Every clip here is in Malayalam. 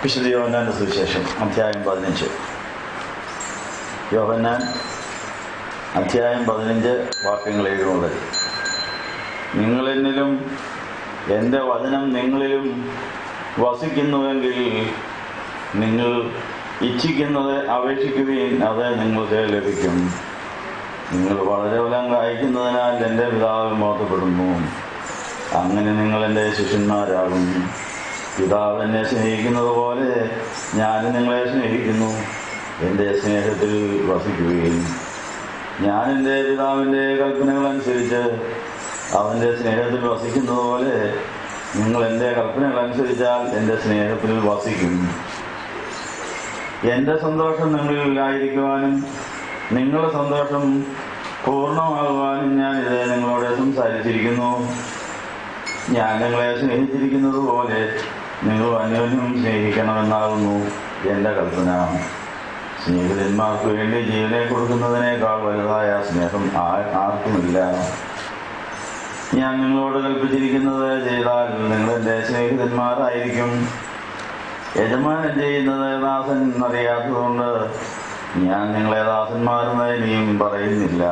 വിശുദ്ധ യോഹന്നാന്റെ സുവിശേഷം അധ്യായം 15. യോഹന്നാൻ അധ്യായം 15 വാക്യങ്ങൾ 7 മുതൽ. നിങ്ങളെന്നിലും എൻ്റെ വചനം നിങ്ങളിലും വസിക്കുന്നുവെങ്കിൽ നിങ്ങൾ ഇച്ഛിക്കുന്നത് അപേക്ഷിക്കുകയും അത് നിങ്ങൾക്ക് ലഭിക്കും. നിങ്ങൾ വളരെ ഫലം കായ്ക്കുന്നതിനാൽ എൻ്റെ പിതാവ് മഹത്വപ്പെടുന്നു. അങ്ങനെ നിങ്ങൾ എൻ്റെ ശിഷ്യന്മാരാകും. പിതാവ് എന്നെ സ്നേഹിക്കുന്നത് പോലെ ഞാൻ നിങ്ങളെ സ്നേഹിക്കുന്നു. എൻ്റെ സ്നേഹത്തിൽ വസിക്കുകയും ഞാൻ എൻ്റെ പിതാവിൻ്റെ കൽപ്പനകളനുസരിച്ച് അവൻ്റെ സ്നേഹത്തിൽ വസിക്കുന്നത് പോലെ നിങ്ങൾ എൻ്റെ കൽപ്പനകളനുസരിച്ചാൽ എൻ്റെ സ്നേഹത്തിൽ വസിക്കും. എൻ്റെ സന്തോഷം നിങ്ങളിലായിരിക്കുവാനും നിങ്ങളുടെ സന്തോഷം പൂർണ്ണമാകുവാനും ഞാൻ ഇത് നിങ്ങളോട് സംസാരിച്ചിരിക്കുന്നു. ഞാൻ നിങ്ങളെ സ്നേഹിച്ചിരിക്കുന്നത് പോലെ നിങ്ങൾ അന്യോന്യം സ്നേഹിക്കണമെന്നാകുന്നു എൻ്റെ കൽപ്പന. സ്നേഹിതന്മാർക്ക് വേണ്ടി ജീവനെ കൊടുക്കുന്നതിനേക്കാൾ വലുതായ സ്നേഹം ആർക്കുമില്ല. ഞാൻ നിങ്ങളോട് കൽപ്പിച്ചിരിക്കുന്നത് ചെയ്താൽ നിങ്ങൾ എൻ്റെ സ്നേഹിതന്മാരായിരിക്കും. യജമാനൻ ചെയ്യുന്നത് ദാസൻ അറിയാത്തതുകൊണ്ട് ഞാൻ നിങ്ങളെ ദാസന്മാരെന്ന് ഇനിയും പറയുന്നില്ല.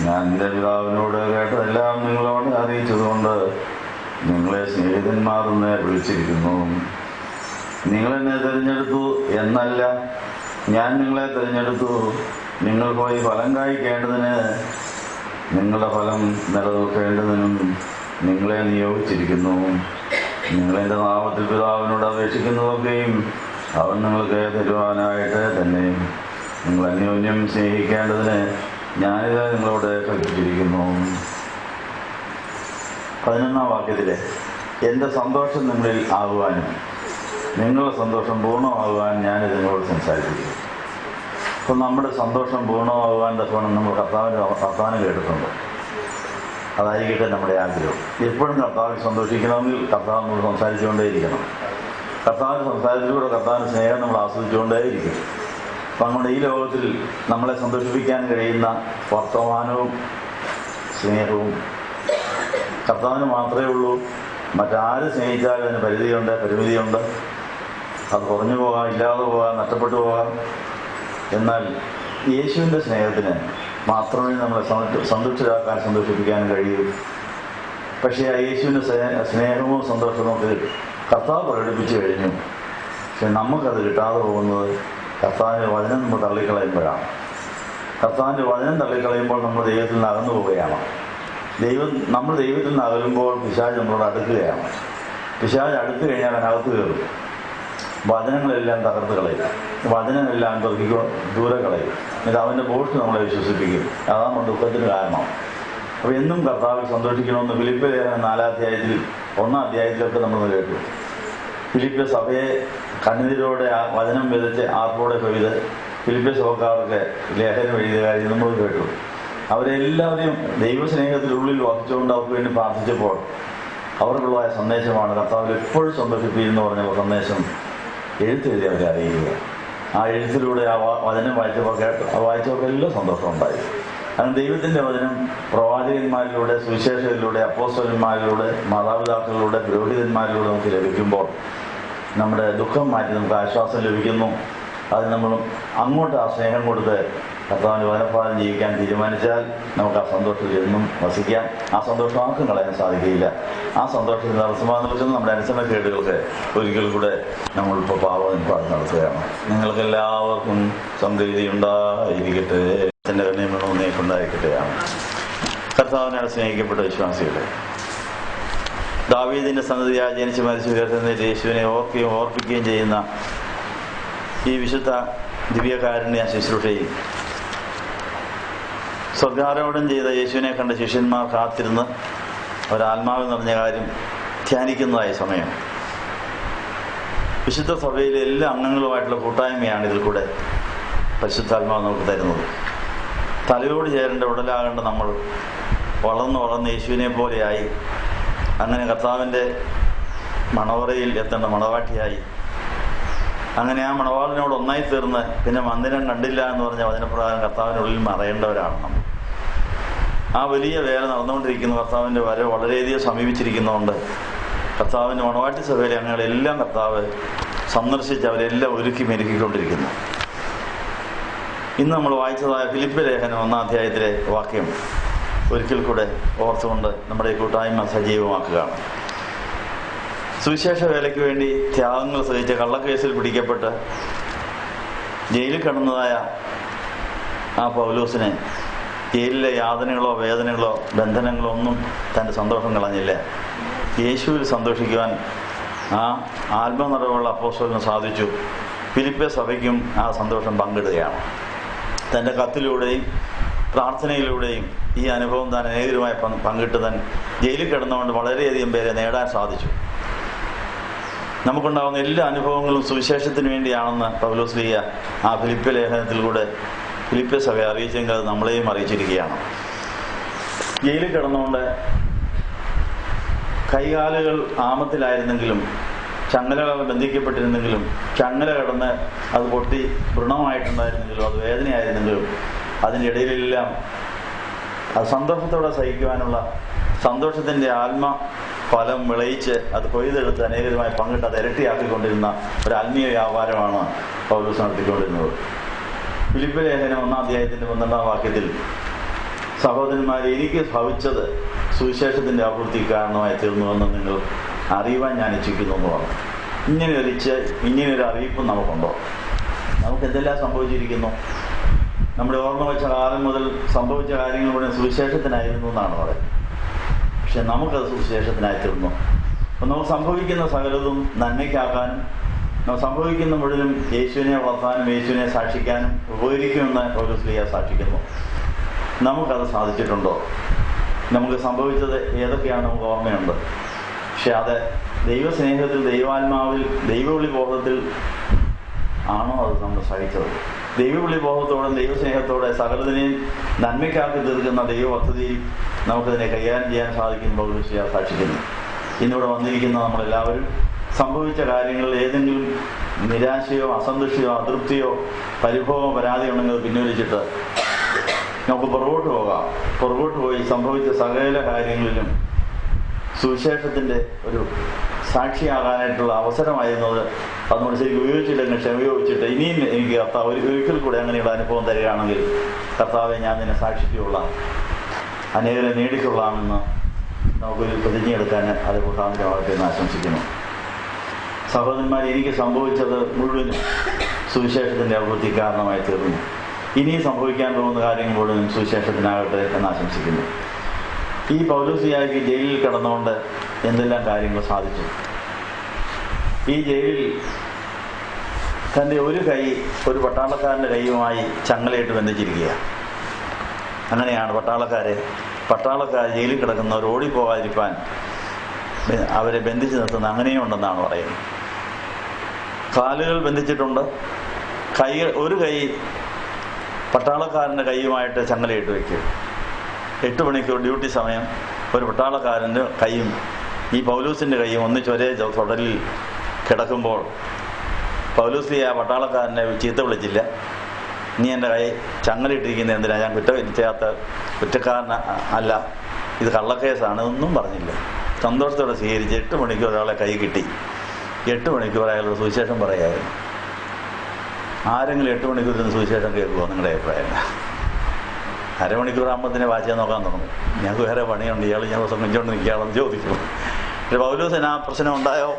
ഞാൻ എൻ്റെ പിതാവിനോട് കേട്ടതെല്ലാം നിങ്ങളോട് അറിയിച്ചതുകൊണ്ട് നിങ്ങളെ സ്നേഹിതന്മാരെന്ന് വിളിച്ചിരിക്കുന്നു. നിങ്ങളെന്നെ തിരഞ്ഞെടുത്തു എന്നല്ല, ഞാൻ നിങ്ങളെ തിരഞ്ഞെടുത്തു. നിങ്ങൾ പോയി ഫലം കായ്ക്കേണ്ടതിന്, നിങ്ങളുടെ ഫലം നിലനിൽക്കേണ്ടതിനും നിങ്ങളെ നിയോഗിച്ചിരിക്കുന്നു. നിങ്ങളെൻ്റെ നാമത്തിൽ പിതാവിനോട് അപേക്ഷിക്കുന്നതൊക്കെയും അവൻ നിങ്ങൾക്ക് തരുവാനായിട്ട് തന്നെ. നിങ്ങൾ അന്യോന്യം സ്നേഹിക്കേണ്ടതിന് ഞാനിത് നിങ്ങളോട് കൽപ്പിച്ചിരിക്കുന്നു. 11-ാം വാക്യത്തിലെ എൻ്റെ സന്തോഷം നിങ്ങളിൽ ആകുവാനും നിങ്ങളുടെ സന്തോഷം പൂർണ്ണമാകുവാൻ ഞാനിത് നിങ്ങളോട് സംസാരിച്ചിരിക്കുന്നു. അപ്പോൾ നമ്മുടെ സന്തോഷം പൂർണ്ണമാകുവാൻ തക്കവണ്ണം നമ്മൾ കർത്താവിന് കേട്ടിട്ടുണ്ട്. അതായിരിക്കട്ടെ നമ്മുടെ ആഗ്രഹം. എപ്പോഴും കർത്താവിൽ സന്തോഷിക്കണമെങ്കിൽ കർത്താവ് നമ്മൾ സംസാരിച്ചുകൊണ്ടേയിരിക്കണം. കർത്താവിൻ്റെ സംസാരത്തിലൂടെ കർത്താവിൻ്റെ സ്നേഹം നമ്മൾ ആസ്വദിച്ചുകൊണ്ടേയിരിക്കും. അപ്പം നമ്മുടെ ഈ ലോകത്തിൽ നമ്മളെ സന്തോഷിപ്പിക്കാൻ കഴിയുന്ന വർത്തമാനവും സ്നേഹവും കർത്താവിന് മാത്രമേ ഉള്ളൂ. മറ്റാര് സ്നേഹിച്ചാലും അതിന് പരിമിതിയുണ്ട്. അത് കുറഞ്ഞു പോകാം, ഇല്ലാതെ പോകാം, നഷ്ടപ്പെട്ടു പോകാം. എന്നാൽ യേശുവിൻ്റെ സ്നേഹത്തിന് മാത്രമേ നമ്മളെ സന്തോഷിപ്പിക്കാൻ കഴിയൂ. പക്ഷേ ആ യേശുവിൻ്റെ സ്നേഹവും സന്തോഷവും നമുക്ക് കർത്താവ് പ്രകടിപ്പിച്ചു കഴിഞ്ഞു. പക്ഷെ നമുക്കത് കിട്ടാതെ പോകുന്നത് കർത്താവിൻ്റെ വചനം നമ്മൾ തള്ളിക്കളയുമ്പോഴാണ്. കർത്താവിൻ്റെ വചനം തള്ളിക്കളയുമ്പോൾ നമ്മൾ ദൈവത്തിൽ നിന്ന് അകന്നു പോവുകയാണ്. നമ്മൾ ദൈവത്തിൽ നിന്ന് അകലുമ്പോൾ പിശാച് നമ്മളോട് അടുക്കുകയാണ്. പിശാച് അടുത്തു കഴിഞ്ഞാൽ അതിനകത്ത് കയറും. വചനങ്ങളെല്ലാം തകർത്ത് കളയും, വചനമെല്ലാം ദൂരെ കളയും. എന്നിട്ട് അവൻ്റെ പോസ്റ്റ് നമ്മളെ വിശ്വസിപ്പിക്കും. അതാണ് നമ്മുടെ ദുഃഖത്തിന് കാരണം. അപ്പോൾ എന്നും കർത്താവിൽ സന്തോഷിക്കണമെന്ന് ഫിലിപ്പ് ലേഖനം 4-ാം അധ്യായത്തിൽ 1-ാം അധ്യായത്തിലൊക്കെ നമ്മൾ കേട്ടു. ഫിലിപ്പ് സഭയെ കണ്ണീരോടെ ആ വചനം വിതച്ച് ആർപ്പോടെ കൊയ്ത് ഫിലിപ്പ് സഭക്കാർക്ക് ലേഖനം എഴുതിയ കാര്യം നമ്മൾ കേട്ടു. അവരെല്ലാവരെയും ദൈവസ്നേഹത്തിനുള്ളിൽ വഹിച്ചുകൊണ്ട് അവർക്ക് വേണ്ടി പ്രാർത്ഥിച്ചപ്പോൾ അവർക്കുള്ള സന്ദേശമാണ് കർത്താവിൽ എപ്പോഴും സന്തോഷിപ്പിക്കുന്നു പറഞ്ഞ സന്ദേശം എഴുത്തെഴുതി അവരെ അറിയുക. ആ എഴുത്തിലൂടെ ആ വചനം വായിച്ചവർക്കെല്ലാം സന്തോഷമുണ്ടായി. കാരണം ദൈവത്തിൻ്റെ വചനം പ്രവാചകന്മാരിലൂടെ, സുവിശേഷകരിലൂടെ, അപ്പോസ്തലന്മാരിലൂടെ, മാതാപിതാക്കളിലൂടെ, പുരോഹിതന്മാരിലൂടെ നമുക്ക് ലഭിക്കുമ്പോൾ നമ്മുടെ ദുഃഖം മാറ്റി നമുക്ക് ആശ്വാസം ലഭിക്കുന്നു. അത് നമ്മൾ അങ്ങോട്ട് ആ സ്നേഹം കൊടുത്ത് കർത്താവിൻ്റെ വചനപ്രകാരം ജീവിക്കാൻ തീരുമാനിച്ചാൽ നമുക്ക് ആ സന്തോഷത്തിൽ എന്നും വസിക്കാം. ആ സന്തോഷം ആർക്കും കളയാൻ സാധിക്കുകയില്ല. ആ സന്തോഷത്തിൽ തടസ്സമായി നിൽക്കുന്ന നമ്മുടെ അനുസരണക്കേടുകൾക്ക് ഒരിക്കൽ കൂടെ നമ്മളിപ്പോൾ പാപനിപ്പാട് നടത്തുകയാണ്. നിങ്ങൾക്കെല്ലാവർക്കും സംതൃപ്തി ഉണ്ടായിരിക്കട്ടെ. എൻ്റെ കണ്ണീമണവും നീക്കുണ്ടായിരിക്കട്ടെയാണ്. കർത്താവിനെ സ്നേഹിക്കപ്പെട്ട വിശ്വാസികളെ, ദാവീദിൻ്റെ സന്തതിയായി ജനിച്ച് മരിച്ചു ഉയർത്തുന്ന യേശുവിനെ ഓർപ്പിക്കുകയും ചെയ്യുന്ന ഈ വിശുദ്ധ ദിവ്യകാരുണ്യ ശുശ്രൂഷയിൽ സ്വർഗാരോഹണം ചെയ്ത യേശുവിനെ കണ്ട ശിഷ്യന്മാർ കാത്തിരുന്ന് ഒരാത്മാവ് നിറഞ്ഞ കാര്യം ധ്യാനിക്കുന്നതായ സമയം വിശുദ്ധ സഭയിലെ എല്ലാ അംഗങ്ങളുമായിട്ടുള്ള കൂട്ടായ്മയാണ് ഇതിൽ കൂടെ പരിശുദ്ധാത്മാവ് നമുക്ക് തരുന്നത്. തലയോട് ചേരേണ്ട ഉടലാകേണ്ട നമ്മൾ വളർന്ന് യേശുവിനെ പോലെയായി അങ്ങനെ കർത്താവിൻ്റെ മണവറയിൽ എത്തേണ്ട മണവാട്ടിയായി അങ്ങനെ ആ മണവാളിനോട് ഒന്നായി തീർന്ന് പിന്നെ മന്ദിരം കണ്ടില്ല എന്ന് പറഞ്ഞ വചനപ്രകാരം കർത്താവിനുള്ളിൽ മറയേണ്ടവരാണ് നമ്മൾ. ആ വലിയ വേല നടന്നുകൊണ്ടിരിക്കുന്ന കർത്താവിൻ്റെ വരവ് വളരെയധികം സമീപിച്ചിരിക്കുന്നതുകൊണ്ട് കർത്താവിൻ്റെ മണവാട്ടി സഭയിലെ അംഗങ്ങളെല്ലാം കർത്താവ് സന്ദർശിച്ച് അവരെല്ലാം ഒരുക്കി മെരുക്കിക്കൊണ്ടിരിക്കുന്നു. ഇന്ന് നമ്മൾ വായിച്ചതായ ഫിലിപ്പ് ലേഖനം 1-ാം അധ്യായത്തിലെ വാക്യം ഒരിക്കൽ കൂടെ ഓർത്തുകൊണ്ട് നമ്മുടെ ഈ കൂട്ടായ്മ സജീവമാക്കുകയാണ്. സുവിശേഷ വേലയ്ക്ക് വേണ്ടി ത്യാഗങ്ങൾ സഹിച്ച് കള്ളക്കേസിൽ പിടിക്കപ്പെട്ട് ജയിലിൽ കിടന്നതായ ആ പൗലോസിനെ ജയിലിലെ യാതനകളോ വേദനകളോ ബന്ധനങ്ങളോ ഒന്നും തൻ്റെ സന്തോഷം കളഞ്ഞില്ല. യേശുവിൽ സന്തോഷിക്കുവാൻ ആ ആത്മനിറവുള്ള അപ്പോസ്തലന് സാധിച്ചു. ഫിലിപ്പെ സഭയ്ക്കും ആ സന്തോഷം പങ്കിടുകയാണ്. തൻ്റെ കത്തിലൂടെയും പ്രാർത്ഥനയിലൂടെയും ഈ അനുഭവം താൻ അനേകരുമായി പങ്കിട്ട് താൻ ജയിലിൽ കിടന്നുകൊണ്ട് വളരെയധികം പേരെ നേടാൻ സാധിച്ചു. നമുക്കുണ്ടാകുന്ന എല്ലാ അനുഭവങ്ങളും സുവിശേഷത്തിന് വേണ്ടിയാണെന്ന് പൗലോസ്ലീഹ ആ ഫിലിപ്പ് ലേഖനത്തിലൂടെ ഫിലിപ്പ് സഭയെ അറിയിച്ചെങ്കിൽ അത് നമ്മളെയും അറിയിച്ചിരിക്കുകയാണ്. ജയിലിൽ കിടന്നുകൊണ്ട് കൈകാലുകൾ ആമത്തിലായിരുന്നെങ്കിലും ചങ്ങലകൾ ബന്ധിക്കപ്പെട്ടിരുന്നെങ്കിലും ചങ്ങല കിടന്ന് അത് പൊട്ടി വൃണമായിട്ടുണ്ടായിരുന്നെങ്കിലും അത് വേദനയായിരുന്നെങ്കിലും അതിൻ്റെ ഇടയിലെല്ലാം അത് സന്തോഷത്തോടെ സഹിക്കുവാനുള്ള സന്തോഷത്തിൻ്റെ ഫലം വിളയിച്ച് അത് കൊയ്തെടുത്ത് അനേകരുമായി പങ്കിട്ട് അത് ഇരട്ടിയാക്കിക്കൊണ്ടിരുന്ന ഒരു ആത്മീയ വ്യാപാരമാണ് പൗലോസ് നടത്തിക്കൊണ്ടിരുന്നത്. ഫിലിപ്പ് ലേഖനം 1-ാം അധ്യായത്തിൻ്റെ 12-ാം വാക്യത്തിൽ സഹോദരന്മാരെ, എനിക്ക് ഭവിച്ചത് സുവിശേഷത്തിൻ്റെ അഭിവൃദ്ധി കാരണമായി തീർന്നുവെന്ന് നിങ്ങൾ അറിയുവാൻ ഞാൻ ഇച്ഛിക്കുന്നു എന്ന് പറഞ്ഞു. ഇങ്ങനെയൊരു അറിയിപ്പും നമുക്കുണ്ടോ? നമുക്ക് എന്തെല്ലാം സംഭവിച്ചിരിക്കുന്നു? നമ്മുടെ ഓർമ്മ വെച്ച കാലം മുതൽ സംഭവിച്ച കാര്യങ്ങൾ മുഴുവൻ സുവിശേഷത്തിനായിരുന്നു എന്നാണ് പറയുന്നത്. പക്ഷെ നമുക്കത് സുവിശേഷത്തിനായി തീർന്നു. അപ്പം നമുക്ക് സംഭവിക്കുന്ന സകലതും നന്മയ്ക്കാക്കാനും നമുക്ക് സംഭവിക്കുന്ന മുഴുവനും യേശുവിനെ വളർത്താനും യേശുവിനെ സാക്ഷിക്കാനും ഉപകരിക്കുമെന്ന് പൗലോസ്ലീഹ സാക്ഷിക്കുന്നു. നമുക്കത് സാധിച്ചിട്ടുണ്ടോ? നമുക്ക് സംഭവിച്ചത് ഏതൊക്കെയാണ് നമുക്ക് ഓർമ്മയുണ്ട്. പക്ഷെ അത് ദൈവസ്നേഹത്തിൽ, ദൈവാത്മാവിൽ, ദൈവവിളി ബോധത്തിൽ ആണോ അത് നമ്മൾ സഹിച്ചത്? ദൈവവിളി ബോധത്തോടും ദൈവസ്നേഹത്തോടെ സകലതിനെയും നന്മയ്ക്കാക്കി തീർക്കുന്ന ദൈവ പദ്ധതിയിൽ നമുക്കതിനെ കൈകാര്യം ചെയ്യാൻ സാധിക്കുമ്പോൾ പൗലോസ്ലീഹ സാക്ഷിക്കുന്നു. ഇന്നിവിടെ വന്നിരിക്കുന്ന നമ്മളെല്ലാവരും സംഭവിച്ച കാര്യങ്ങളിൽ ഏതെങ്കിലും നിരാശയോ അസന്തുഷ്ടിയോ അതൃപ്തിയോ പരിഭവമോ പരാതിയോ ഉണ്ടെങ്കിൽ അത് പിൻവലിച്ചിട്ട് നമുക്ക് പുറകോട്ട് പോയി സംഭവിച്ച സകല കാര്യങ്ങളിലും സുവിശേഷത്തിൻ്റെ ഒരു സാക്ഷിയാകാനായിട്ടുള്ള അവസരമായിരുന്നത് അത് നമ്മൾ ശരിക്കും ഉപയോഗിച്ചില്ലെങ്കിൽ ക്ഷമയോപിച്ചിട്ട് ഇനിയും എനിക്ക് കർത്താവ് ഒരിക്കൽ കൂടെ അങ്ങനെയുള്ള അനുഭവം തരികയാണെങ്കിൽ കർത്താവെ ഞാൻ നിന്നെ സാക്ഷിക്കുള്ള അനേകരെ നേടിക്കൊള്ളാമെന്ന് നമുക്കൊരു പ്രതിജ്ഞയെടുക്കാൻ അത് മുഖാന്തരമാകട്ടെ എന്ന് ആശംസിക്കുന്നു. സഹോദരന്മാർ, എനിക്ക് സംഭവിച്ചത് മുഴുവനും സുവിശേഷത്തിൻ്റെ അഭിവൃദ്ധി കാരണമായി തീർന്നു. ഇനിയും സംഭവിക്കാൻ പോകുന്ന കാര്യങ്ങൾ മുഴുവനും സുവിശേഷത്തിനാകട്ടെ എന്ന് ആശംസിക്കുന്നു. ഈ പൗലോസ്ലീഹയ്ക്ക് ജയിലിൽ കിടന്നുകൊണ്ട് എന്തെല്ലാം കാര്യങ്ങൾ സാധിച്ചു. ഈ ജയിലിൽ തൻ്റെ ഒരു കൈ ഒരു പട്ടാളക്കാരൻ്റെ കൈയുമായി ചങ്ങലയിട്ട് ബന്ധിച്ചിരിക്കുക. അങ്ങനെയാണ് പട്ടാളക്കാർ ജയിലിൽ കിടക്കുന്നവർ ഓടിപ്പോകാതിരിക്കാൻ അവരെ ബന്ധിച്ച് നിർത്തുന്ന അങ്ങനെയും ഉണ്ടെന്നാണ് പറയുന്നത്. കാലുകൾ ബന്ധിച്ചിട്ടുണ്ട്. ഒരു കൈ പട്ടാളക്കാരൻ്റെ കൈയുമായിട്ട് ചങ്ങലയിട്ട് വയ്ക്കും. 8 മണിക്കൂർ ഡ്യൂട്ടി സമയം ഒരു പട്ടാളക്കാരൻ്റെ കൈയും ഈ പൗലോസിൻ്റെ കൈയും ഒന്നിച്ചൊരേ തുടലിൽ കിടക്കുമ്പോൾ പൗലോസ്ലീഹ പട്ടാളക്കാരനെ ചീത്ത വിളിച്ചില്ല. നീ എൻ്റെ കൈ ചങ്ങലയിട്ടിരിക്കുന്നത് എന്തിനാ? ഞാൻ കുറ്റക്കാരൻ അല്ല, ഇത് കള്ളക്കേസാണ്, ഒന്നും പറഞ്ഞില്ല. സന്തോഷത്തോടെ സ്വീകരിച്ച് 8 മണിക്കൂർ ഒരാളെ കൈ കിട്ടി. 8 മണിക്കൂർ അയാളുടെ സുവിശേഷം പറയായിരുന്നു. ആരെങ്കിലും 8 മണിക്കൂറിന് സുവിശേഷം കേൾക്കുമോ? നിങ്ങളുടെ അഭിപ്രായം? അരമണിക്കൂർ ആകുമ്പോൾ വായിച്ചാൽ നോക്കാൻ തുടങ്ങും. ഞങ്ങൾക്ക് വേറെ പണിയുണ്ട്, ഇയാൾ ഞാൻ ദിവസം കുഞ്ചോണ്ട് നിൽക്കുകയാണെന്ന് ചോദിക്കും. പൗലോസിന് ആ പ്രശ്നം ഉണ്ടായോ?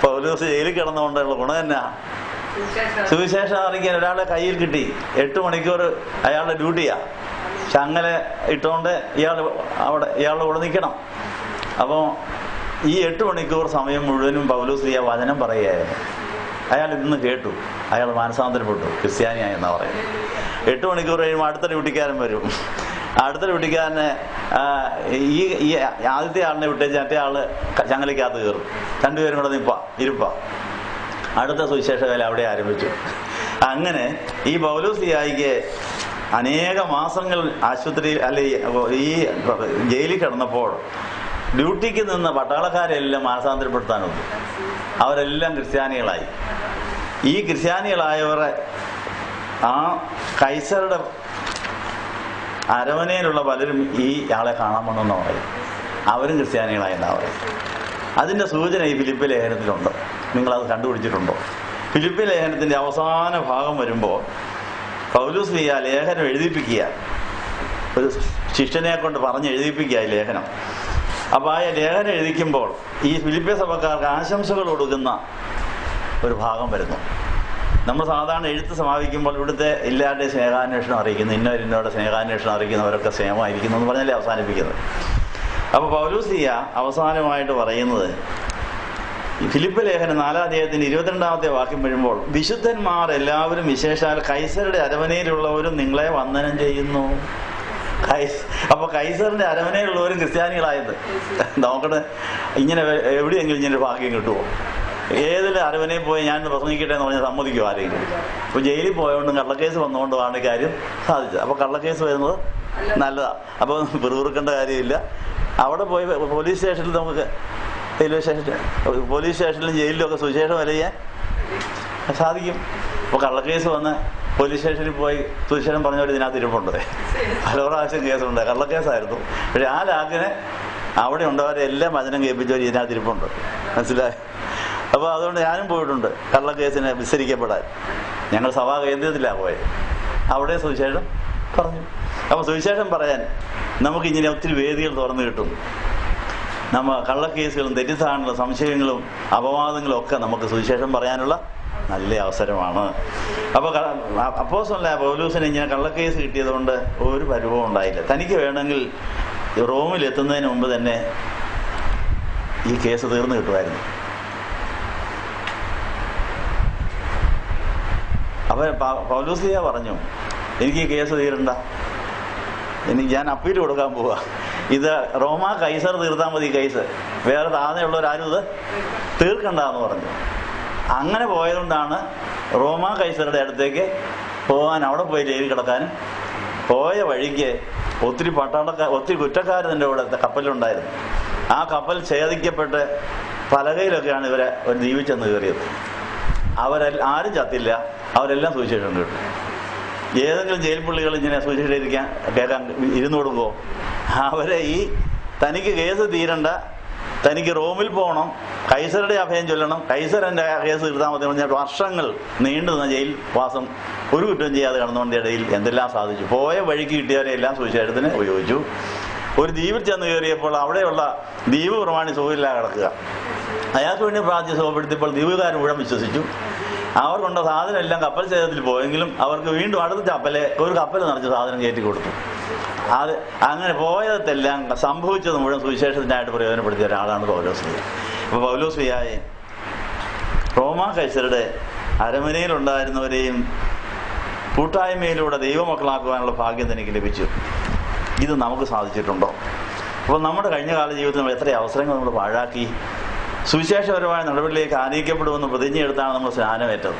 പൗലോസ് ജയിലിൽ കിടന്നുകൊണ്ടുള്ള ഗുണം തന്നെ സുവിശേഷം അറിയിക്കാൻ ഒരാളെ കയ്യിൽ കിട്ടി. 8 മണിക്കൂർ അയാളുടെ ഡ്യൂട്ടിയാ. ചങ്ങല ഇട്ടുകൊണ്ട് ഇയാളുടെ കൂടെ നിൽക്കണം. അപ്പോൾ ഈ 8 മണിക്കൂർ സമയം മുഴുവനും പൗലോസ്ലീഹ വചനം പറയുകയായിരുന്നു. അയാൾ ഇന്ന് കേട്ടു, അയാൾ മാനസാന്തരപ്പെട്ടു, ക്രിസ്ത്യാനിയായെന്നാണ് പറയുന്നത്. 8 മണിക്കൂർ കഴിയുമ്പോൾ അടുത്ത ഡ്യൂട്ടിക്കാരൻ വരും. അടുത്ത ഡ്യൂട്ടിക്കാരനെ ഈ ആദ്യത്തെ ആളിനെ വിട്ടേച്ച് മറ്റേ ആള് ചങ്ങലയ്ക്കകത്ത് കയറും. 2 പേരും കൂടെ ഇരുപ്പ. അടുത്ത സുവിശേഷ വേല അവിടെ ആരംഭിച്ചു. അങ്ങനെ ഈ പൗലോസ്ലീഹയ്ക്ക് അനേക മാസങ്ങൾ ആശുപത്രിയിൽ ഈ ജയിലിൽ കിടന്നപ്പോൾ ഡ്യൂട്ടിക്ക് നിന്ന പട്ടാളക്കാരെല്ലാം മാനസാന്തരപ്പെടുത്താനുണ്ട്. അവരെല്ലാം ക്രിസ്ത്യാനികളായി. ഈ ക്രിസ്ത്യാനികളായവരെ ആ കൈസറുടെ അരമനയിലുള്ള പലരും ഈ ആളെ കാണാൻ വന്നെന്ന് പറയും. അവരും ക്രിസ്ത്യാനികളായെന്നാണ് പറയും. അതിൻ്റെ സൂചന ഈ ഫിലിപ്പ് ലേഖനത്തിലുണ്ട്. നിങ്ങളത് കണ്ടുപിടിച്ചിട്ടുണ്ടോ? ഫിലിപ്പി ലേഖനത്തിൻ്റെ അവസാന ഭാഗം വരുമ്പോൾ പൗലോസ് ലേഖനം എഴുതിപ്പിക്കുക, ഒരു ശിഷ്യനെ കൊണ്ട് പറഞ്ഞ് എഴുതിപ്പിക്കുക ഈ ലേഖനം. അപ്പോൾ ആ ലേഖനം എഴുതിക്കുമ്പോൾ ഈ ഫിലിപ്പിയ സഭക്കാർക്ക് ആശംസകൾ കൊടുക്കുന്ന ഒരു ഭാഗം വരുന്നു. നമ്മൾ സാധാരണ എഴുത്ത് സമാപിക്കുമ്പോൾ ഇവിടുത്തെ എല്ലാവരുടെയും സ്നേഹാന്വേഷണം അറിയിക്കുന്നു, ഇന്നവരുടെ സ്നേഹാന്വേഷണം അറിയിക്കുന്നവരൊക്കെ സ്നേഹമായിരിക്കുന്നു എന്ന് പറഞ്ഞല്ലേ അവസാനിപ്പിക്കുന്നത്. അപ്പോൾ പൗലോസ് അവസാനമായിട്ട് പറയുന്നത് ഫിലിപ്പ് ലേഖനം 4-ാം അധ്യായത്തിന് 22-ാമത്തെ വാക്യം വരുമ്പോൾ, വിശുദ്ധന്മാർ എല്ലാവരും വിശേഷാൽ കൈസറുടെ അരമനയിലുള്ളവരും നിങ്ങളെ വന്ദനം ചെയ്യുന്നു. അപ്പൊ കൈസറിന്റെ അരമനയിലുള്ളവരും ക്രിസ്ത്യാനികളായത് നോക്കട്ടെ. ഇങ്ങനെ എവിടെയെങ്കിലും ഇങ്ങനെ ഒരു ഭാഗ്യം കിട്ടുമോ? ഏതിലും അരമനയിൽ പോയി ഞാൻ പ്രസംഗിക്കട്ടെ എന്ന് പറഞ്ഞാൽ സമ്മതിക്കും ആരെങ്കിലും? ഇപ്പൊ ജയിലിൽ പോയതുകൊണ്ടും കള്ളക്കേസ് വന്നുകൊണ്ടുമാണ് ഈ കാര്യം സാധിച്ചത്. അപ്പൊ കള്ളക്കേസ് വരുന്നത് നല്ലതാ, അപ്പൊ പിറുപിറുക്കേണ്ട കാര്യമില്ല. അവിടെ പോയി പോലീസ് സ്റ്റേഷനിൽ നമുക്ക് പോലീസ് സ്റ്റേഷനിലും ജയിലിലും ഒക്കെ സുവിശേഷം വരെ ചെയ്യാൻ സാധിക്കും. അപ്പോൾ കള്ളക്കേസ് വന്ന് പോലീസ് സ്റ്റേഷനിൽ പോയി സുവിശേഷം പറഞ്ഞവർ ഇതിനകത്ത് ഇരിപ്പുണ്ട്. പല പ്രാവശ്യം കേസുണ്ട്, കള്ളക്കേസായിരുന്നു. പക്ഷെ ആ ലാക്കിനെ അവിടെ ഉണ്ടവരെ എല്ലാം വചനം കേൾപ്പിച്ചവർ ഇതിനകത്ത് ഇരിപ്പുണ്ട്. മനസ്സിലായി? അപ്പോൾ അതുകൊണ്ട് ഞാനും പോയിട്ടുണ്ട് കള്ളക്കേസിനെ വിസ്തരിക്കപ്പെടാൻ. ഞങ്ങൾ സഭാ കേന്ദ്രത്തിലാണ് പോയത്, അവിടെ സുവിശേഷം പറഞ്ഞു. അപ്പോൾ സുവിശേഷം പറയാൻ നമുക്കിങ്ങനെ ഒത്തിരി വേദികൾ തുറന്നു കിട്ടും. കള്ളക്കേസുകളും തെറ്റിദ്ധാരണകളും സംശയങ്ങളും അപവാദങ്ങളും ഒക്കെ നമുക്ക് സുവിശേഷം പറയാനുള്ള നല്ല അവസരമാണ്. അപ്പോൾ അപ്പോസ്തലനായ പൗലോസിന് ഇങ്ങനെ കള്ളക്കേസ് കിട്ടിയത് കൊണ്ട് ഒരു പരിഭവം ഉണ്ടായില്ല. തനിക്ക് വേണമെങ്കിൽ റോമിൽ എത്തുന്നതിന് മുമ്പ് തന്നെ ഈ കേസ് തീർന്നു കിട്ടുമായിരുന്നു. അപ്പോൾ പൗലോസ് പറഞ്ഞു, എനിക്ക് ഈ കേസ് തീരണ്ട, ഞാൻ അപ്പീൽ കൊടുക്കാൻ പോവാ. ഇത് റോമാ കൈസർ തീർത്താൽ മതി കേസ്, വേറെ താഴെയുള്ളവരാരും ഇത് തീർക്കണ്ടെന്ന് പറഞ്ഞു. അങ്ങനെ പോയതുകൊണ്ടാണ് റോമാ കൈസറുടെ അടുത്തേക്ക് പോകാൻ, അവിടെ പോയി ജയിലിൽ കിടക്കാനും പോയ വഴിക്ക് ഒത്തിരി ഒത്തിരി കുറ്റക്കാർ എൻ്റെ കൂടെ കപ്പലിലുണ്ടായിരുന്നു. ആ കപ്പൽ ഛേദിക്കപ്പെട്ട് പലകയിലൊക്കെയാണ് ഇവരെ ഒരു ദ്വീപിൽ ചെന്ന് കയറിയത്. ആരും ചത്തില്ല, അവരെല്ലാം സുവിശേഷം കേട്ടു. ഏതെങ്കിലും ജയിൽ പുള്ളികൾ ഇങ്ങനെ സുവിശേഷം കേൾക്കാൻ ഇരുന്നു കൊടുക്കുമോ? അവരെ തനിക്ക് കേസ് തീരണ്ട, തനിക്ക് റോമിൽ പോകണം, കൈസറുടെ അഭയം ചൊല്ലണം, കൈസറിൻ്റെ കേസ് തീർത്താൽ മതി പറഞ്ഞാൽ വർഷങ്ങൾ നീണ്ടു നിന്ന ജയിൽ വാസം ഒരു കുറ്റം ചെയ്യാതെ കടന്നുകൊണ്ട ഇടയിൽ എന്തെല്ലാം സാധിച്ചു. പോയ വഴിക്ക് കിട്ടിയവരെ എല്ലാം സുവിശേഷത്തിന് ഉപയോഗിച്ചു. ഒരു ദ്വീപിൽ ചെന്ന് കയറിയപ്പോൾ അവിടെയുള്ള ദ്വീപ് പ്രമാണി സുഖമില്ലാതെ കിടക്കുക. അയാൾക്ക് വേണ്ടി പ്രാർത്ഥിച്ച് സുഖപ്പെടുത്തിയപ്പോൾ ദ്വീപുകാർ മുഴുവൻ വിശ്വസിച്ചു. അവർ കൊണ്ട സാധനം എല്ലാം കപ്പൽ ഛേദത്തിൽ പോയെങ്കിലും അവർക്ക് വീണ്ടും അടുത്ത ഒരു കപ്പൽ നിറച്ച് സാധനം കയറ്റി കൊടുത്തു. അത് അങ്ങനെ പോയതെല്ലാം സംഭവിച്ചത് മുഴുവൻ സുവിശേഷത്തിനായിട്ട് പ്രയോജനപ്പെടുത്തിയ ഒരാളാണ് പൗലോസ്. അപ്പോൾ പൗലോസ് റോമാ കൈസറുടെ അരമനയിലുണ്ടായിരുന്നവരെയും കൂട്ടായ്മയിലൂടെ ദൈവമക്കളാക്കുവാനുള്ള ഭാഗ്യം തനിക്ക് ലഭിച്ചു. ഇത് നമുക്ക് സാധിച്ചിട്ടുണ്ടോ? അപ്പോൾ നമ്മുടെ കഴിഞ്ഞ കാല ജീവിതത്തിൽ നമ്മൾ എത്ര അവസരങ്ങൾ നമ്മൾ പാഴാക്കി. സുവിശേഷപരമായ നടപടിയിലേക്ക് ആനയിക്കപ്പെടുമെന്ന് പ്രതിജ്ഞയെടുത്താണ് നമ്മൾ സ്നാനമേറ്റത്.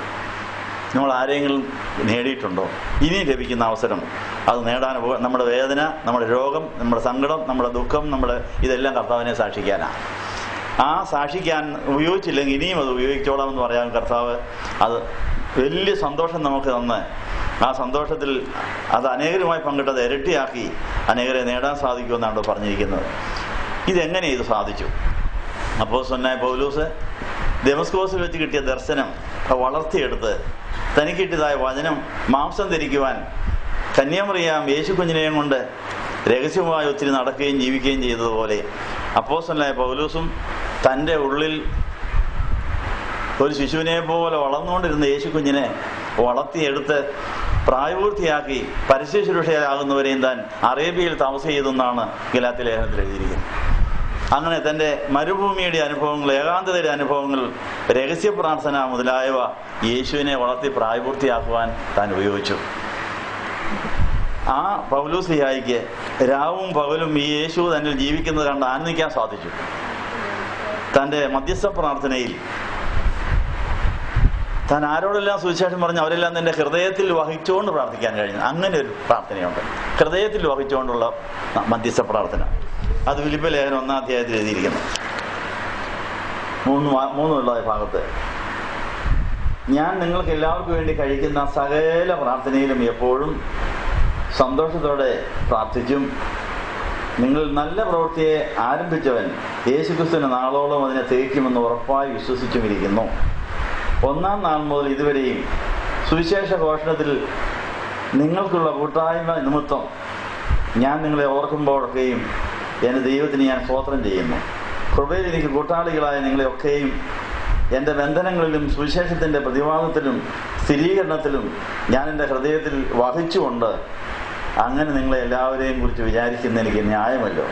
നമ്മൾ ആരെങ്കിലും നേടിയിട്ടുണ്ടോ? ഇനിയും ലഭിക്കുന്ന അവസരം അത് നേടാൻ നമ്മുടെ വേദന, നമ്മുടെ രോഗം, നമ്മുടെ സങ്കടം, നമ്മുടെ ദുഃഖം, ഇതെല്ലാം കർത്താവിനെ സാക്ഷിക്കാനാണ്. ആ സാക്ഷിക്കാൻ ഉപയോഗിച്ചില്ലെങ്കിൽ ഇനിയും അത് ഉപയോഗിച്ചോളാം എന്ന് പറയാൻ കർത്താവ് അത് വലിയ സന്തോഷം നമുക്ക് തന്ന് ആ സന്തോഷത്തിൽ അത് അനേകരുമായി പങ്കിട്ടത് ഇരട്ടിയാക്കി അനേകരെ നേടാൻ സാധിക്കുമെന്നാണ് പറഞ്ഞിരിക്കുന്നത്. ഇതെങ്ങനെ ഇത് സാധിച്ചു? അപ്പോസ്തലനായ പൗലോസ് ദമസ്കോസിൽ വെച്ച് കിട്ടിയ ദർശനം വളർത്തിയെടുത്ത് തനിക്ക് കിട്ടിയതായ വചനം മാംസം ധരിക്കുവാൻ കന്യാമറിയാം യേശുക്കുഞ്ഞിനെയും കൊണ്ട് രഹസ്യമായി ഒത്തിരി നടക്കുകയും ജീവിക്കുകയും ചെയ്തതുപോലെ അപ്പോസ്തലനായ പൗലോസും തൻ്റെ ഉള്ളിൽ ഒരു ശിശുവിനെ പോലെ വളർന്നുകൊണ്ടിരുന്ന യേശുക്കുഞ്ഞിനെ വളർത്തിയെടുത്ത് പ്രായപൂർത്തിയാക്കി പരസ്യശുശ്രൂഷയാകുന്നവരെയും താൻ അറേബ്യയിൽ താമസം ചെയ്തെന്നാണ് ഗലാത്യ ലേഖനത്തിൽ എഴുതിയിരിക്കുന്നത്. അങ്ങനെ തൻ്റെ മരുഭൂമിയുടെ അനുഭവങ്ങൾ, ഏകാന്തതയുടെ അനുഭവങ്ങൾ, രഹസ്യ പ്രാർത്ഥന മുതലായവ യേശുവിനെ വളർത്തി പ്രായപൂർത്തിയാക്കുവാൻ താൻ ഉപയോഗിച്ചു. ആ പൗലോസ്ലീഹായ്ക്ക് രാവും പകലും ഈ യേശു തന്നിൽ ജീവിക്കുന്നത് കണ്ട് ആനന്ദിക്കാൻ സാധിച്ചു. തൻ്റെ മധ്യസ്ഥ പ്രാർത്ഥനയിൽ താൻ ആരോടെല്ലാം സുവിശേഷം പറഞ്ഞു അവരെല്ലാം തൻ്റെ ഹൃദയത്തിൽ വഹിച്ചുകൊണ്ട് പ്രാർത്ഥിക്കാൻ കഴിഞ്ഞു. അങ്ങനെ ഒരു പ്രാർത്ഥനയുണ്ട്, ഹൃദയത്തിൽ വഹിച്ചുകൊണ്ടുള്ള മധ്യസ്ഥ പ്രാർത്ഥന. അത് ഫിലിപ്പി ലേഖനം 1-ാം അധ്യായത്തിൽ എഴുതിയിരിക്കുന്നു. 3 ഭാഗത്ത്, ഞാൻ നിങ്ങൾക്ക് എല്ലാവർക്കും വേണ്ടി കഴിക്കുന്ന സകല പ്രാർത്ഥനയിലും എപ്പോഴും സന്തോഷത്തോടെ പ്രാർത്ഥിച്ചും നിങ്ങൾ നല്ല പ്രവൃത്തിയെ ആരംഭിച്ചവൻ യേശുക്രിസ്തുവിന് നാളോളം അതിനെ തേക്കുമെന്ന് ഉറപ്പായി വിശ്വസിച്ചുമിരിക്കുന്നു. ഒന്നാം നാൾ മുതൽ ഇതുവരെയും സുവിശേഷ ഘോഷണത്തിൽ നിങ്ങൾക്കുള്ള കൂട്ടായ്മ നിമിത്തം ഞാൻ നിങ്ങളെ ഓർക്കുമ്പോഴൊക്കെയും എൻ്റെ ദൈവത്തിന് ഞാൻ സ്തോത്രം ചെയ്യുന്നു. കൃപയിൽ എനിക്ക് കൂട്ടാളികളായ നിങ്ങളെയൊക്കെയും എൻ്റെ ബന്ധനങ്ങളിലും സുവിശേഷത്തിൻ്റെ പ്രതിവാദത്തിലും സ്ഥിരീകരണത്തിലും ഞാൻ എൻ്റെ ഹൃദയത്തിൽ വഹിച്ചുകൊണ്ട് അങ്ങനെ നിങ്ങളെ എല്ലാവരെയും കുറിച്ച് വിചാരിക്കുന്ന എനിക്ക് ന്യായമല്ലോ.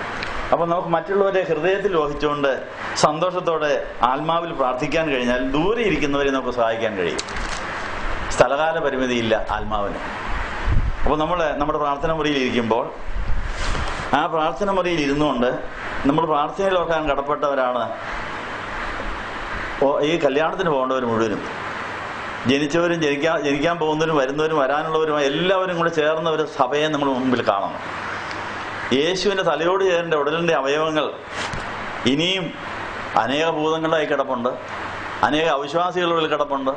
അപ്പം നമുക്ക് മറ്റുള്ളവരെ ഹൃദയത്തിൽ വഹിച്ചുകൊണ്ട് സന്തോഷത്തോടെ ആത്മാവിൽ പ്രാർത്ഥിക്കാൻ കഴിഞ്ഞാൽ ദൂരെ ഇരിക്കുന്നവരെ നമുക്ക് സഹായിക്കാൻ കഴിയും. സ്ഥലകാല പരിമിതിയില്ല ആത്മാവിന്. അപ്പോൾ നമ്മൾ നമ്മുടെ പ്രാർത്ഥന മുറിയിൽ ഇരിക്കുമ്പോൾ ആ പ്രാർത്ഥന മുറിയിൽ ഇരുന്നുകൊണ്ട് നമ്മൾ പ്രാർത്ഥനയിലോക്കാൻ കടപ്പെട്ടവരാണ് ഈ കല്യാണത്തിന് പോകേണ്ടവർ മുഴുവനും. ജനിച്ചവരും ജനിക്കാൻ പോകുന്നവരും വരുന്നവരും വരാനുള്ളവരുമായി എല്ലാവരും കൂടെ ചേർന്ന ഒരു സഭയെ നമ്മൾ മുമ്പിൽ കാണണം. യേശുവിൻ്റെ തലയോട് ചേരേണ്ട ഉടലിൻ്റെ അവയവങ്ങൾ ഇനിയും അനേക ഭൂതങ്ങളായി കിടപ്പുണ്ട്, അനേക അവിശ്വാസികളുള്ളിൽ കിടപ്പുണ്ട്.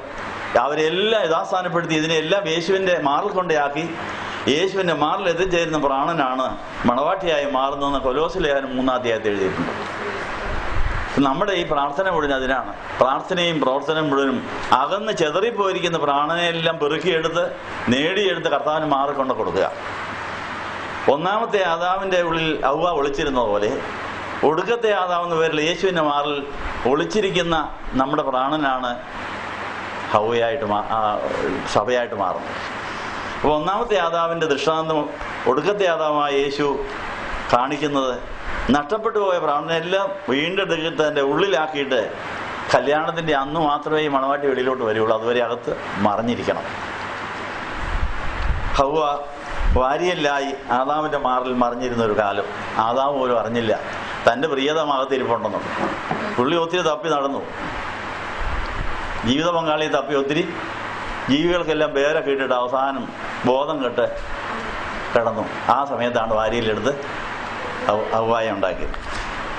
അവരെല്ലാം യഥാസ്ഥാനപ്പെടുത്തി ഇതിനെല്ലാം യേശുവിൻ്റെ മാറിൽ കൊണ്ടേയാക്കി യേശുവിൻ്റെ മാറിൽ എത്തിച്ചേരുന്ന പ്രാണനാണ് മണവാട്ടിയായി മാറുന്നതെന്ന് കൊലോസ്യ ലേഖനം 3-ാം അധ്യായത്തിൽ എഴുതിയിട്ടുണ്ട്. നമ്മുടെ ഈ പ്രാർത്ഥന മുഴുവൻ അതിനാണ്. പ്രാർത്ഥനയും പ്രവർത്തനം മുഴുവനും അകന്ന് ചെതറിപ്പോയിരിക്കുന്ന പ്രാണനെയെല്ലാം പെറുക്കിയെടുത്ത് നേടിയെടുത്ത് കർത്താവിന് മാറിക്കൊണ്ട് കൊടുക്കുക. ഒന്നാമത്തെ ആദാമിൻ്റെ ഉള്ളിൽ ഹവ്വ ഒളിച്ചിരുന്ന പോലെ ഒടുക്കത്തെ ആദാമെന്ന പേരിൽ യേശുവിൻ്റെ മാറിൽ ഒളിച്ചിരിക്കുന്ന നമ്മുടെ പ്രാണനാണ് ഹവ്വയായിട്ട് സഭയായിട്ട് മാറുന്നത്. അപ്പോൾ ഒന്നാമത്തെ ആദാമിൻ്റെ ദൃഷ്ടാന്തം ഒടുക്കത്തെ ആദാമായ യേശു കാണിക്കുന്നത് നഷ്ടപ്പെട്ടു പോയ പ്രാണനെല്ലാം വീണ്ടെടുത്തിട്ട് തൻ്റെ ഉള്ളിലാക്കിയിട്ട് കല്യാണത്തിൻ്റെ അന്ന് മാത്രമേ ഈ മണവാട്ടി വെളിയിലോട്ട് വരികയുള്ളൂ. അതുവരെ അകത്ത് മറിഞ്ഞിരിക്കണം. ഹവ്വ വാരിയല്ലായി ആദാമിൻ്റെ മാറിൽ മറിഞ്ഞിരുന്ന ഒരു കാലം ആദാം പോലും അറിഞ്ഞില്ല തൻ്റെ പ്രിയതം അകത്തിരിപ്പുണ്ടെന്നു. പുള്ളി ഒത്തിരി തപ്പി നടന്നു, ജീവിത പങ്കാളിയെ തപ്പി ഒത്തിരി, ജീവികൾക്കെല്ലാം പേരൊക്കെ ഇട്ടിട്ട് അവസാനം ബോധം കെട്ട് കിടന്നു. ആ സമയത്താണ് വാരിയിലെടുത്ത് ഹവ്വായെ ഉണ്ടാക്കിയത്.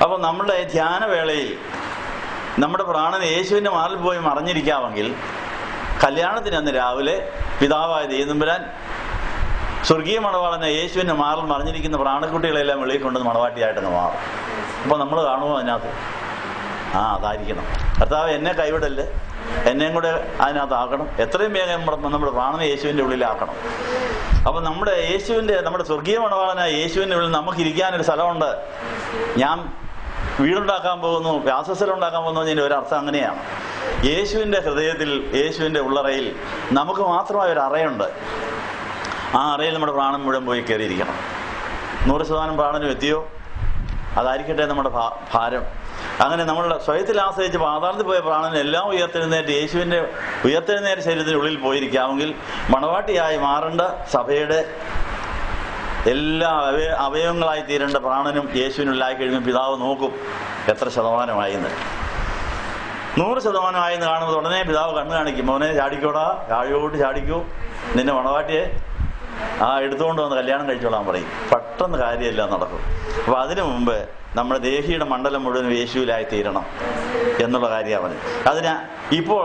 അപ്പോൾ നമ്മുടെ ധ്യാനവേളയിൽ നമ്മുടെ പ്രാണൻ യേശുവിൻ്റെ മാറിൽ പോയി മറിഞ്ഞിരിക്കാമെങ്കിൽ കല്യാണത്തിന് അന്ന് രാവിലെ പിതാവായ ദൈവതമ്പുരാൻ സ്വർഗീയ മണവാളനെ യേശുവിൻ്റെ മാറിൽ മറിഞ്ഞിരിക്കുന്ന പ്രാണക്കുട്ടികളെല്ലാം വെളിയിൽ കൊണ്ടുവന്ന് മണവാട്ടിയായിട്ടങ്ങ് മാറും. അപ്പോൾ നമ്മൾ കാണുമോ അതിനകത്ത്? അതായിരിക്കണം. കർത്താവ് എന്നെ കൈവിടല്ലേ, എന്നെയും കൂടെ അതിനകത്താക്കണം. എത്രയും വേഗം നമ്മുടെ പ്രാണനെ യേശുവിൻ്റെ ഉള്ളിലാക്കണം. അപ്പം നമ്മുടെ സ്വർഗീയ മണവാളനായ യേശുവിൻ്റെ ഉള്ളിൽ നമുക്കിരിക്കാനൊരു സ്ഥലമുണ്ട്. ഞാൻ വീടുണ്ടാക്കാൻ പോകുന്നു, വ്യാസസ്ഥലം ഉണ്ടാക്കാൻ പോകുന്നു എന്നതിൻ്റെ ഒരർത്ഥം അങ്ങനെയാണ്. യേശുവിൻ്റെ ഹൃദയത്തിൽ, യേശുവിൻ്റെ ഉള്ളറയിൽ നമുക്ക് മാത്രമായ ഒരു അറയുണ്ട്. ആ അറയിൽ നമ്മുടെ പ്രാണൻ മുഴുവൻ പോയി കയറിയിരിക്കണം. 100% പ്രാണനും എത്തിയോ? അതായിരിക്കട്ടെ നമ്മുടെ ഭാരം. അങ്ങനെ നമ്മളുടെ സ്വയത്തിൽ ആശ്രയിച്ച് പാതാളത്തിൽ പോയ പ്രാണൻ എല്ലാം ഉയർത്തെഴുന്നേറ്റ് യേശുവിൻ്റെ ഉയർത്തെഴുന്നേറ്റ ശരീരത്തിനുള്ളിൽ പോയിരിക്കാമെങ്കിൽ മണവാട്ടിയായി മാറേണ്ട സഭയുടെ എല്ലാ അവയവങ്ങളായി തീരേണ്ട പ്രാണനും യേശുവിനുള്ളിലായി കഴിയുമ്പോൾ പിതാവ് നോക്കും എത്ര ശതമാനമായിന്ന്. 100% ആയെന്ന് കാണുമ്പോൾ ഉടനെ പിതാവ് കണ്ണു കാണിക്കും, മോനെ ചാടിക്കോടാ, ചാടിയോട്ട് ചാടിക്കൂ, നിന്നെ മണവാട്ടിയെ എടുത്തുകൊണ്ട് വന്ന് കല്യാണം കഴിച്ചോളാൻ പറയും. പെട്ടെന്ന് കാര്യമെല്ലാം നടക്കും. അപ്പോൾ അതിനു മുമ്പ് നമ്മുടെ ദേഹിയുടെ മണ്ഡലം മുഴുവൻ യേശുവിലായി തീരണം എന്നുള്ള കാര്യമാണ്. ഇപ്പോൾ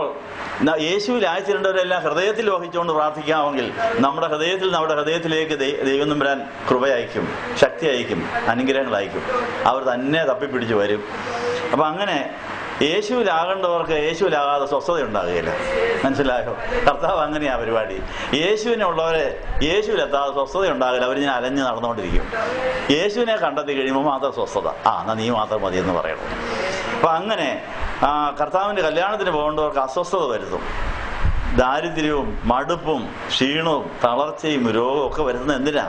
യേശുവിലായിത്തീരേണ്ടവരെല്ലാം ഹൃദയത്തിൽ വഹിച്ചുകൊണ്ട് പ്രാർത്ഥിക്കാമെങ്കിൽ നമ്മുടെ ഹൃദയത്തിലേക്ക് ദൈവം തമ്പുരാൻ കൃപ അയക്കും, ശക്തി അയക്കും, അനുഗ്രഹങ്ങൾ അയക്കും. അവർ തന്നെ തപ്പിപ്പിടിച്ച് വരും. അപ്പം അങ്ങനെ യേശുവിലാകേണ്ടവർക്ക് യേശുവിലാകാതെ സ്വസ്ഥത ഉണ്ടാകുകയില്ല. മനസ്സിലായോ? കർത്താവ് അങ്ങനെയാ പരിപാടി. യേശുവിനുള്ളവരെ യേശുവിലെത്താതെ സ്വസ്ഥത ഉണ്ടാകില്ല. അവർ ഞാൻ അലഞ്ഞ് നടന്നുകൊണ്ടിരിക്കും. യേശുവിനെ കണ്ടെത്തി കഴിയുമ്പോൾ മാത്രം സ്വസ്ഥത. എന്നാൽ നീ മാത്രം മതി എന്ന് പറയണം. അപ്പം അങ്ങനെ കർത്താവിൻ്റെ കല്യാണത്തിന് പോകേണ്ടവർക്ക് അസ്വസ്ഥത വരുത്തും. ദാരിദ്ര്യവും മടുപ്പും ക്ഷീണവും തളർച്ചയും രോഗവും ഒക്കെ വരുന്നത് എന്തിനാ?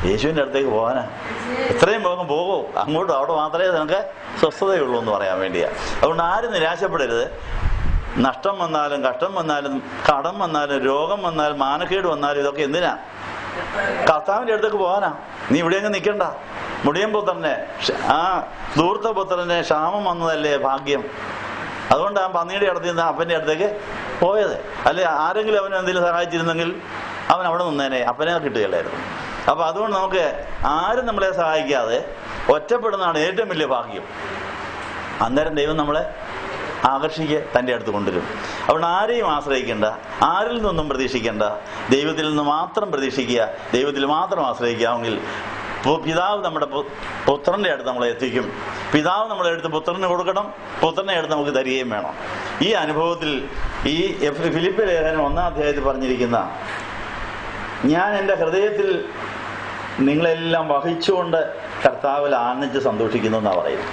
യേശുവിൻ്റെ അടുത്തേക്ക് പോകാനാ. എത്രയും വേഗം പോകും അങ്ങോട്ടും. അവിടെ മാത്രമേ നിനക്ക് സ്വസ്ഥതയുള്ളൂ എന്ന് പറയാൻ വേണ്ടിയാണ്. അതുകൊണ്ട് ആരും നിരാശപ്പെടരുത്. നഷ്ടം വന്നാലും കഷ്ടം വന്നാലും കടം വന്നാലും രോഗം വന്നാലും മാനക്കേട് വന്നാലും ഇതൊക്കെ എന്തിനാ? കർത്താവിൻ്റെ അടുത്തേക്ക് പോകാനാ. നീ ഇവിടെയെങ്കിലും നിൽക്കണ്ട. മുടിയൻ പുത്രനെ ധൂർത്തപുത്രനെ ക്ഷാമം വന്നതല്ലേ ഭാഗ്യം. അതുകൊണ്ട് ആ പന്നിയുടെ അടുത്ത് നിന്ന് അപ്പൻ്റെ അടുത്തേക്ക് പോയത്. അല്ലെ ആരെങ്കിലും അവനെ എന്തെങ്കിലും സഹായിച്ചിരുന്നെങ്കിൽ അവൻ അവിടെ നിന്നേനെ, അപ്പനെ കിട്ടുകയില്ലായിരുന്നു. അപ്പം അതുകൊണ്ട് നമുക്ക് ആരും നമ്മളെ സഹായിക്കാതെ ഒറ്റപ്പെടുന്നതാണ് ഏറ്റവും വലിയ ഭാഗ്യം. അന്നേരം ദൈവം നമ്മളെ ആകർഷിക്കുക തൻ്റെ അടുത്ത് കൊണ്ടുവരും. അതുകൊണ്ട് ആരെയും ആശ്രയിക്കേണ്ട, ആരിൽ നിന്നും പ്രതീക്ഷിക്കേണ്ട, ദൈവത്തിൽ നിന്ന് മാത്രം പ്രതീക്ഷിക്കുക, ദൈവത്തിൽ മാത്രം ആശ്രയിക്കാമെങ്കിൽ പിതാവ് നമ്മുടെ പുത്രൻ്റെ അടുത്ത് നമ്മളെ എത്തിക്കും. പിതാവ് നമ്മളെ എടുത്ത് പുത്രന് കൊടുക്കണം, പുത്രനെ എടുത്ത് നമുക്ക് തരികയും വേണം. ഈ അനുഭവത്തിൽ ഈ ഫിലിപ്പ് ലേഖനം 1-ാം അധ്യായത്തിൽ പറഞ്ഞിരിക്കുന്ന ഞാൻ എൻ്റെ ഹൃദയത്തിൽ നിങ്ങളെല്ലാം വഹിച്ചുകൊണ്ട് കർത്താവിൽ ആനന്ദിച്ച് സന്തോഷിക്കുന്നു എന്നാണ് പറയുന്നത്.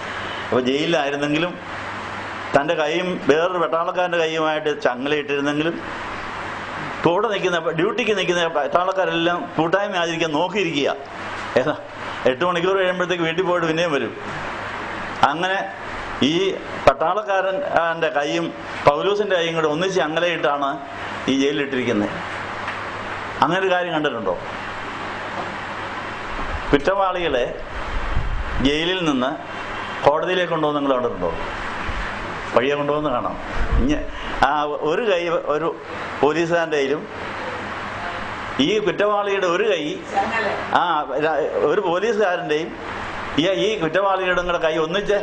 അപ്പോൾ ജയിലിലായിരുന്നെങ്കിലും തൻ്റെ കൈയും വേറൊരു പട്ടാളക്കാരൻ്റെ കൈയുമായിട്ട് ചങ്ങലയിട്ടിരുന്നെങ്കിലും കൂടെ നിൽക്കുന്ന ഡ്യൂട്ടിക്ക് നിൽക്കുന്ന പട്ടാളക്കാരെല്ലാം കൂട്ടായ്മ ആചരിക്കാൻ നോക്കിയിരിക്കുക. ഏതാ 8 മണിക്കൂർ കഴിയുമ്പോഴത്തേക്ക് വീട്ടിൽ പോയിട്ട് പിന്നെയും വരും. അങ്ങനെ ഈ പട്ടാളക്കാരൻ്റെ കൈയും പൗലൂസിൻ്റെ കൈയും കൂടെ ഒന്നിച്ച് ചങ്ങലയിട്ടാണ് ഈ ജയിലിലിട്ടിരിക്കുന്നത്. അങ്ങനെ ഒരു കാര്യം കണ്ടിട്ടുണ്ടോ? കുറ്റവാളികളെ ജയിലിൽ നിന്ന് കോടതിയിലേക്ക് കൊണ്ടുപോകുന്ന നിങ്ങൾ കണ്ടിട്ടുണ്ടോ? വഴിയെ കൊണ്ടുപോകുന്ന കാണാം. ഒരു കൈ ഒരു പോലീസുകാരൻ്റെ കയ്യിലും ഈ കുറ്റവാളിയുടെ ഒരു കൈ ഒരു പോലീസുകാരൻ്റെയും ഈ കുറ്റവാളിയുടെ കൂടെ കൈ ഒന്നിച്ച്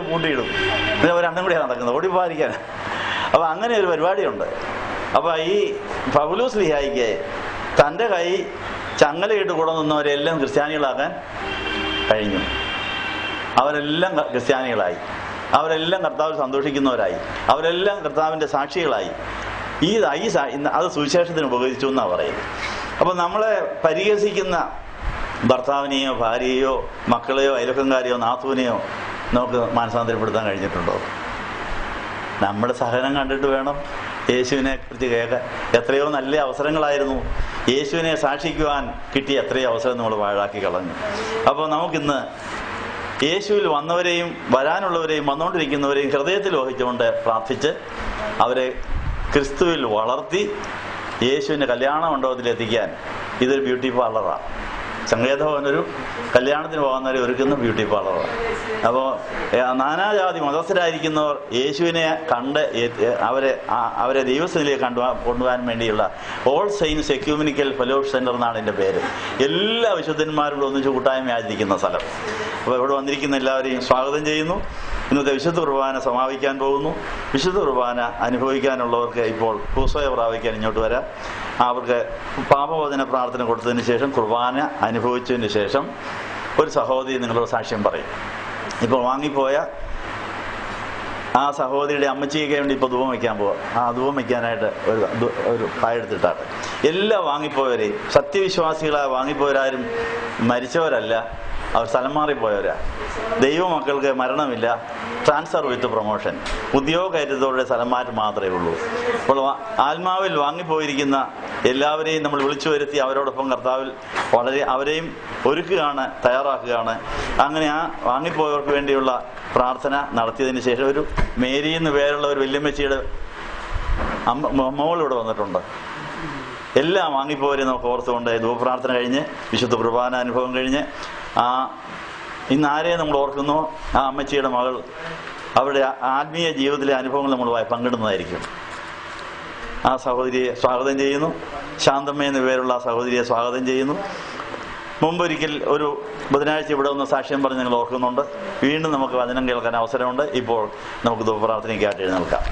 കൂട്ടിയിടും. അവർ രണ്ടും കൂടിയാണ് നടക്കുന്നത്, ഓടിപ്പോയിരിക്കാൻ. അപ്പം അങ്ങനെ ഒരു പരിപാടിയുണ്ട്. അപ്പം ഈ പൗലോസ് ലീഹായിക്ക് തൻ്റെ കൈ ചങ്ങലയിട്ട് കൂടെ നിന്നവരെല്ലാം ക്രിസ്ത്യാനികളാക്കാൻ കഴിഞ്ഞു. അവരെല്ലാം ക്രിസ്ത്യാനികളായി, അവരെല്ലാം കർത്താവിൽ സന്തോഷിക്കുന്നവരായി, അവരെല്ലാം കർത്താവിൻ്റെ സാക്ഷികളായി. അത് സുവിശേഷത്തിന് ഉപകരിച്ചു എന്നാണ് പറയുന്നത്. അപ്പം നമ്മളെ പരിഹസിക്കുന്ന ഭർത്താവിനെയോ ഭാര്യയെയോ മക്കളെയോ അയൽവക്കംകാരെയോ നാത്തൂനെയോ നമുക്ക് മാനസാന്തരപ്പെടുത്താൻ കഴിഞ്ഞിട്ടുണ്ടോ? നമ്മുടെ സഹനം കണ്ടിട്ട് വേണം യേശുവിനെ കുറിച്ച് കേൾക്കാൻ. എത്രയോ നല്ല അവസരങ്ങളായിരുന്നു. യേശുവിനെ സാക്ഷിക്കുവാൻ കിട്ടിയ എത്രയോ അവസരം നമ്മൾ പാഴാക്കി കളഞ്ഞു. അപ്പോൾ നമുക്കിന്ന് യേശുവിൽ വന്നവരെയും വരാനുള്ളവരെയും വന്നുകൊണ്ടിരിക്കുന്നവരെയും ഹൃദയത്തിൽ വഹിച്ചുകൊണ്ട് പ്രാർത്ഥിച്ച് അവരെ ക്രിസ്തുവിൽ വളർത്തി യേശുവിൻ്റെ കല്യാണ മണ്ഡപത്തിലെത്തിക്കാൻ ഇതൊരു ബ്യൂട്ടി പാർലറാണ്. സങ്കേതഭവൻ ഒരു കല്യാണത്തിന് പോകുന്നവരെ ഒരുക്കുന്ന ബ്യൂട്ടി പാർലറാണ്. അപ്പോൾ നാനാജാതി മതസ്ഥരായിരിക്കുന്നവർ യേശുവിനെ കണ്ട് അവരെ ദൈവസ്ഥയിലേക്ക് കൊണ്ടുപോകാൻ വേണ്ടിയുള്ള all saints ecumenical fellowship centre എന്നാണ് എൻ്റെ പേര്. എല്ലാ വിശുദ്ധന്മാരോടും ഒന്നിച്ച് കൂട്ടായ്മ ആചരിക്കുന്ന സ്ഥലം. അപ്പോൾ ഇവിടെ വന്നിരിക്കുന്ന എല്ലാവരെയും സ്വാഗതം ചെയ്യുന്നു. ഇന്നത്തെ വിശുദ്ധ കുർബാന സമാപിക്കാൻ പോകുന്നു. വിശുദ്ധ കുർബാന അനുഭവിക്കാനുള്ളവർക്ക് ഇപ്പോൾ ക്രൂസോയെ പ്രാപിക്കാൻ ഇങ്ങോട്ട് വരാം. അവർക്ക് പാപവചന പ്രാർത്ഥന കൊടുത്തതിന് ശേഷം കുർബാന അനുഭവിച്ചതിന് ശേഷം ഒരു സഹോദരി നിങ്ങളോട് സാക്ഷ്യം പറയും. ഇപ്പോൾ വാങ്ങിപ്പോയ ആ സഹോദരിയുടെ അമ്മച്ചിയൊക്കെ വേണ്ടി ഇപ്പോൾ ധൂപം വയ്ക്കാൻ പോവാം. ആ ധൂപം വയ്ക്കാനായിട്ട് ഒരു പായെടുത്തിട്ടാണ്. എല്ലാ വാങ്ങിപ്പോയവരെയും, സത്യവിശ്വാസികളായ വാങ്ങിപ്പോയവരാരും മരിച്ചവരല്ല, അവർ സ്ഥലം മാറിപ്പോയവരാ. ദൈവമക്കൾക്ക് മരണമില്ല, ട്രാൻസ്ഫർ വിത്ത് പ്രൊമോഷൻ, ഉദ്യോഗകയറ്റത്തോടെ സ്ഥലം മാറ്റം മാത്രമേ ഉള്ളൂ. അപ്പോൾ ആത്മാവിൽ വാങ്ങിപ്പോയിരിക്കുന്ന എല്ലാവരെയും നമ്മൾ വിളിച്ചു വരുത്തി അവരോടൊപ്പം കർത്താവിൽ അവരെയും ഒരുക്കുകയാണ്, തയ്യാറാക്കുകയാണ്. അങ്ങനെ ആ വാങ്ങിപ്പോയവർക്ക് വേണ്ടിയുള്ള പ്രാർത്ഥന നടത്തിയതിന് ശേഷം ഒരു മേരി എന്ന് പേരുള്ള ഒരു വല്യമ്മച്ചിയുടെ മോളിവിടെ വന്നിട്ടുണ്ട്. എല്ലാം വാങ്ങിപ്പോവരെ നമുക്ക് ഓർത്തുകൊണ്ട് ധൂപ്രാർത്ഥന കഴിഞ്ഞ് വിശുദ്ധ കുർബാന അനുഭവം കഴിഞ്ഞ് ഇന്ന് ആരെയും നമ്മൾ ഓർക്കുന്നോ ആ അമ്മച്ചിയുടെ മകൾ അവരുടെ ആത്മീയ ജീവിതത്തിലെ അനുഭവങ്ങൾ നമ്മളുമായി പങ്കിടുന്നതായിരിക്കും. ആ സഹോദരിയെ സ്വാഗതം ചെയ്യുന്നു. ശാന്തമ്മ എന്ന പേരുള്ള ആ സഹോദരിയെ സ്വാഗതം ചെയ്യുന്നു. മുമ്പൊരിക്കൽ ഒരു ബുധനാഴ്ച ഇവിടെ ഒന്ന് സാക്ഷ്യം പറഞ്ഞ് നിങ്ങൾ ഓർക്കുന്നുണ്ട്. വീണ്ടും നമുക്ക് വചനം കേൾക്കാൻ അവസരമുണ്ട്. ഇപ്പോൾ നമുക്ക് ധൂപ്രാർത്ഥനയ്ക്കായിട്ട് എഴുന്നേൽക്കാം.